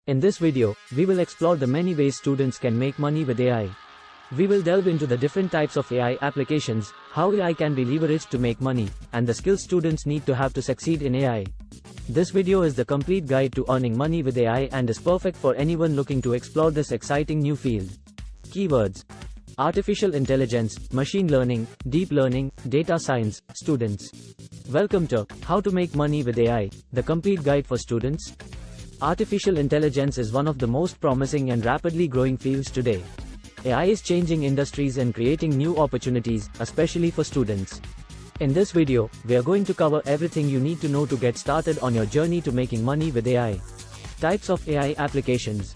In this video, we will explore the many ways students can make money with AI. We will delve into the different types of AI applications, how AI can be leveraged to make money, and the skills students need to have to succeed in AI. This video is the complete guide to earning money with AI and is perfect for anyone looking to explore this exciting new field. Keywords: artificial intelligence, machine learning, deep learning, data science. Students, welcome to How to Make Money with AI, the complete guide for students. Artificial intelligence is one of the most promising and rapidly growing fields today. AI is changing industries and creating new opportunities, especially for students. In this video, we are going to cover everything you need to know to get started on your journey to making money with AI. Types of AI applications.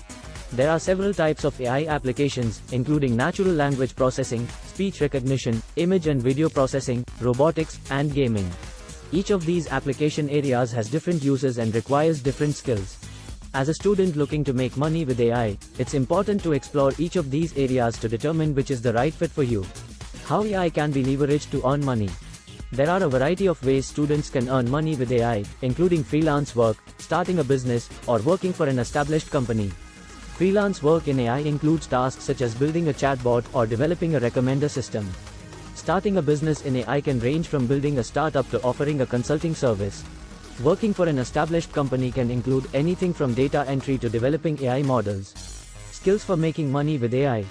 There are several types of AI applications, including natural language processing, speech recognition, image and video processing, robotics, and gaming. Each of these application areas has different uses and requires different skills. As a student looking to make money with AI, it's important to explore each of these areas to determine which is the right fit for you. How AI can be leveraged to earn money. There are a variety of ways students can earn money with AI, including freelance work, starting a business, or working for an established company. Freelance work in AI includes tasks such as building a chatbot or developing a recommender system. Starting a business in AI can range from building a startup to offering a consulting service. Working for an established company can include anything from data entry to developing AI models. Skills for making money with AI.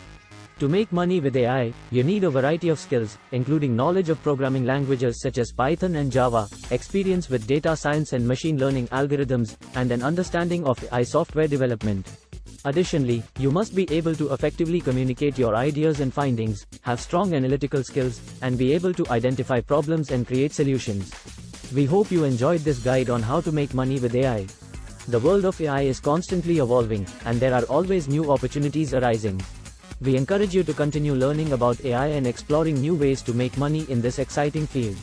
To make money with AI, you need a variety of skills, including knowledge of programming languages such as Python and Java, experience with data science and machine learning algorithms, and an understanding of AI software development. Additionally, you must be able to effectively communicate your ideas and findings, have strong analytical skills, and be able to identify problems and create solutions. We hope you enjoyed this guide on how to make money with AI. The world of AI is constantly evolving, and there are always new opportunities arising. We encourage you to continue learning about AI and exploring new ways to make money in this exciting field.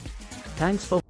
Thanks for